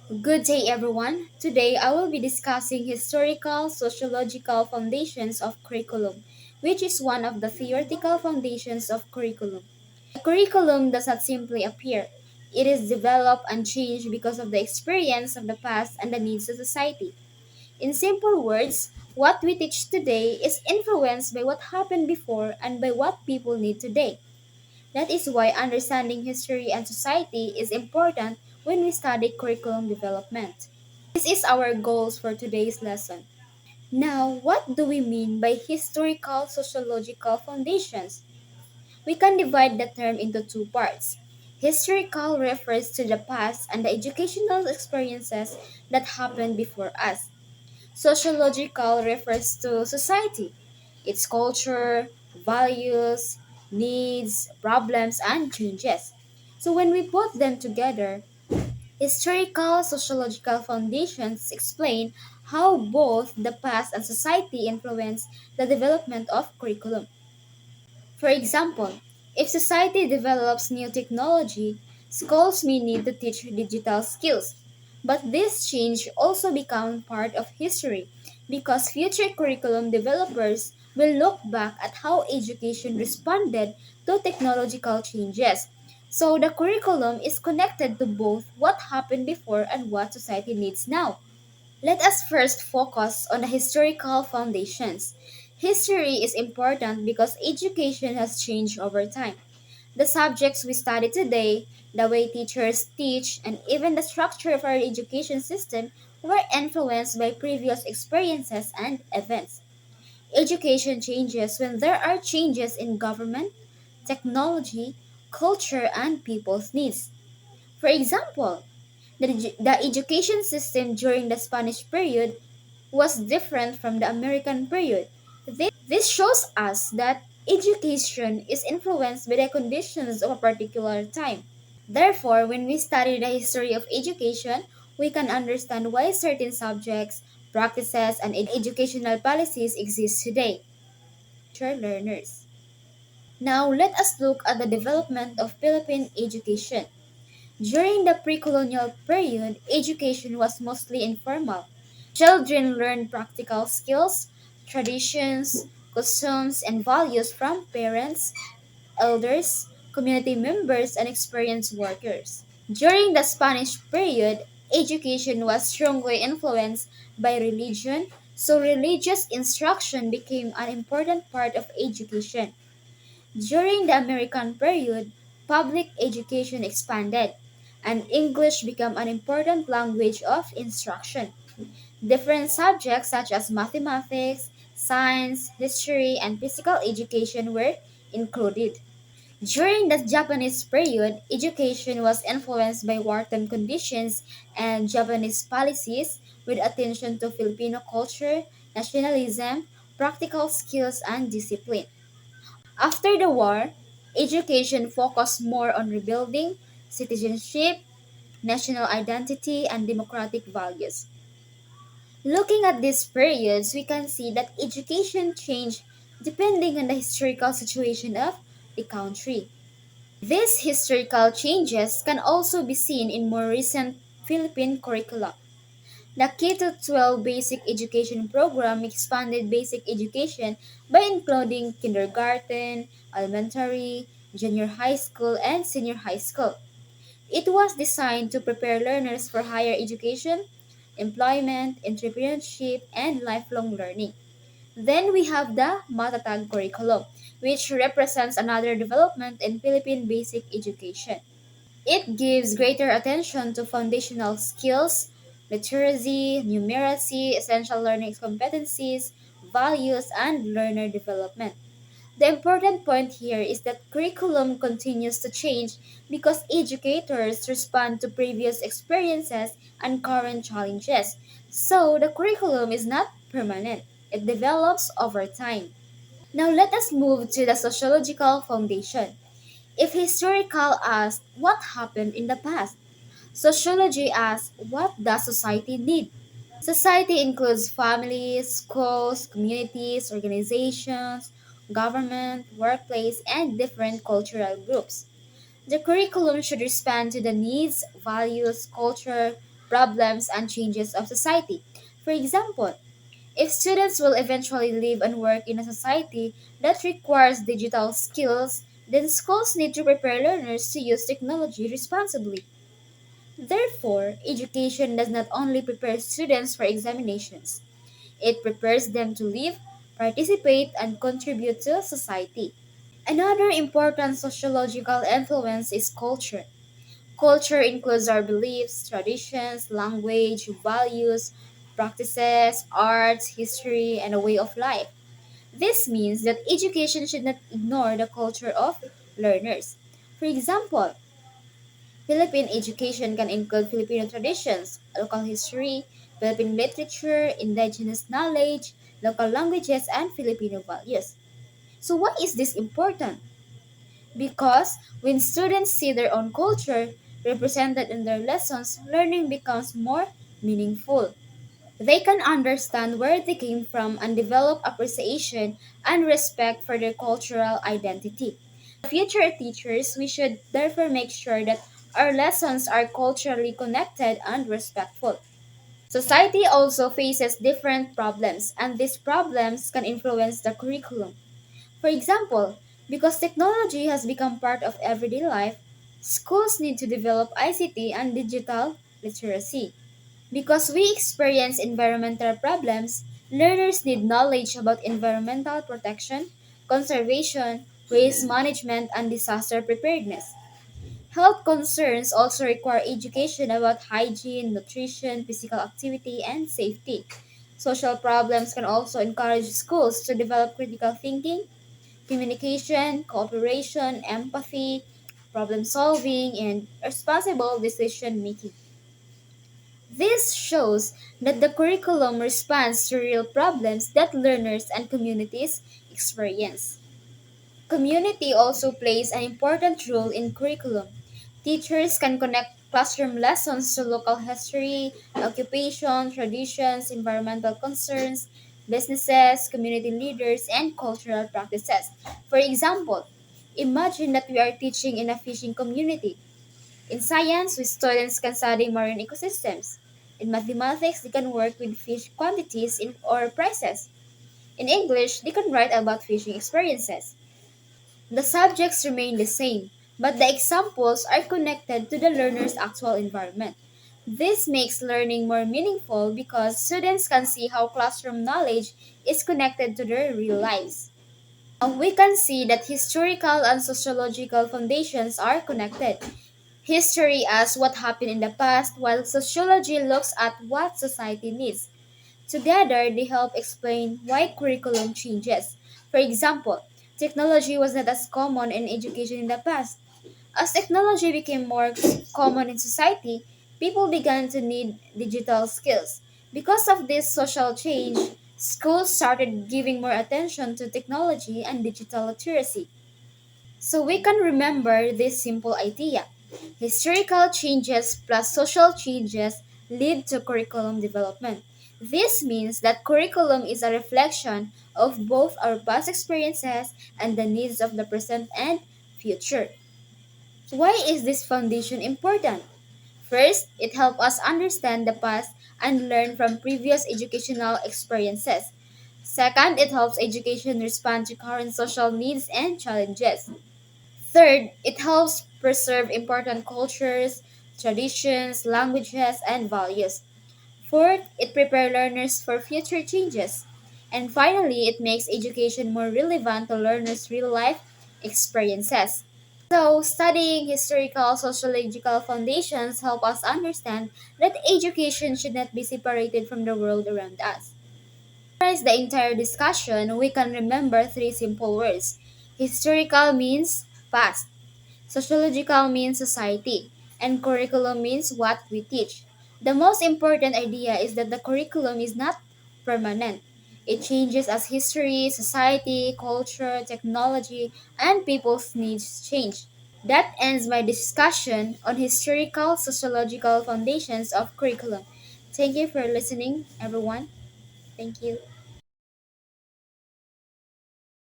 Good day, everyone. Today I will be discussing historical sociological foundations of curriculum, which is one of the theoretical foundations of curriculum. A curriculum does not simply appear, it is developed and changed because of the experience of the past and the needs of society. In simple words, what we teach today is influenced by what happened before and by what people need today. That is why understanding history and society is important when we study curriculum development. This is our goals for today's lesson. Now, what do we mean by historical sociological foundations? We can divide the term into two parts. Historical refers to the past and the educational experiences that happened before us. Sociological refers to society, its culture, values, needs, problems, and changes. So when we put them together, historical sociological foundations explain how both the past and society influence the development of curriculum. For example, if society develops new technology, schools may need to teach digital skills. But this change also becomes part of history because future curriculum developers will look back at how education responded to technological changes. So the curriculum is connected to both what happened before and what society needs now. Let us first focus on the historical foundations. History is important because education has changed over time. The subjects we study today, the way teachers teach, and even the structure of our education system were influenced by previous experiences and events. Education changes when there are changes in government, technology, culture, and people's needs. For example, the education system during the Spanish period was different from the American period. This shows us that education is influenced by the conditions of a particular time. Therefore, when we study the history of education, we can understand why certain subjects, practices, and educational policies exist today. Future learners. Now, let us look at the development of Philippine education. During the pre-colonial period, education was mostly informal. Children learned practical skills, traditions, customs, and values from parents, elders, community members, and experienced workers. During the Spanish period, education was strongly influenced by religion, so religious instruction became an important part of education. During the American period, public education expanded, and English became an important language of instruction. Different subjects such as mathematics, science, history, and physical education were included. During the Japanese period, education was influenced by wartime conditions and Japanese policies with attention to Filipino culture, nationalism, practical skills, and discipline. After the war, education focused more on rebuilding citizenship, national identity, and democratic values. Looking at these periods, we can see that education changed depending on the historical situation of the country. These historical changes can also be seen in more recent Philippine curricula. The K-12 basic education program expanded basic education by including kindergarten, elementary, junior high school, and senior high school. It was designed to prepare learners for higher education, employment, entrepreneurship, and lifelong learning. Then we have the Matatag curriculum, which represents another development in Philippine basic education. It gives greater attention to foundational skills, literacy, numeracy, essential learning competencies, values, and learner development. The important point here is that curriculum continues to change because educators respond to previous experiences and current challenges. So the curriculum is not permanent, it develops over time. Now let us move to the sociological foundation. If historical asks what happened in the past, sociology asks what does society need? Society includes families, schools, communities, organizations, government, workplace, and different cultural groups. The curriculum should respond to the needs, values, culture, problems, and changes of society. For example, if students will eventually live and work in a society that requires digital skills, then schools need to prepare learners to use technology responsibly. Therefore, education does not only prepare students for examinations, it prepares them to live, participate, and contribute to society. Another important sociological influence is culture. Culture includes our beliefs, traditions, language, values, practices, arts, history, and a way of life. This means that education should not ignore the culture of learners. For example, Philippine education can include Filipino traditions, local history, Philippine literature, indigenous knowledge, local languages, and Filipino values. So, why is this important? Because when students see their own culture represented in their lessons, learning becomes more meaningful. They can understand where they came from and develop appreciation and respect for their cultural identity. For future teachers, we should therefore make sure that our lessons are culturally connected and respectful. Society also faces different problems, and these problems can influence the curriculum. For example, because technology has become part of everyday life, schools need to develop ICT and digital literacy. Because we experience environmental problems, learners need knowledge about environmental protection, conservation, waste management, and disaster preparedness. Health concerns also require education about hygiene, nutrition, physical activity, and safety. Social problems can also encourage schools to develop critical thinking, communication, cooperation, empathy, problem solving, and responsible decision making. This shows that the curriculum responds to real problems that learners and communities experience. Community also plays an important role in curriculum. Teachers can connect classroom lessons to local history, occupation, traditions, environmental concerns, businesses, community leaders, and cultural practices. For example, imagine that we are teaching in a fishing community. In science, students can study marine ecosystems. In mathematics, they can work with fish quantities or prices. In English, they can write about fishing experiences. The subjects remain the same, but the examples are connected to the learner's actual environment. This makes learning more meaningful because students can see how classroom knowledge is connected to their real lives. We can see that historical and sociological foundations are connected. History as what happened in the past, while sociology looks at what society needs. Together, they help explain why curriculum changes. For example, technology was not as common in education in the past. As technology became more common in society, people began to need digital skills. Because of this social change, schools started giving more attention to technology and digital literacy. So we can remember this simple idea. Historical changes plus social changes lead to curriculum development. This means that curriculum is a reflection of both our past experiences and the needs of the present and future. Why is this foundation important? First, it helps us understand the past and learn from previous educational experiences. Second, it helps education respond to current social needs and challenges. Third, it helps preserve important cultures, traditions, languages, and values. Fourth, it prepares learners for future changes. And finally, it makes education more relevant to learners' real life experiences. So, studying historical sociological foundations help us understand that education should not be separated from the world around us. To summarize the entire discussion, we can remember three simple words. Historical means past. Sociological means society, and curriculum means what we teach. The most important idea is that the curriculum is not permanent. It changes as history, society, culture, technology, and people's needs change. That ends my discussion on historical sociological foundations of curriculum. Thank you for listening, everyone. Thank you.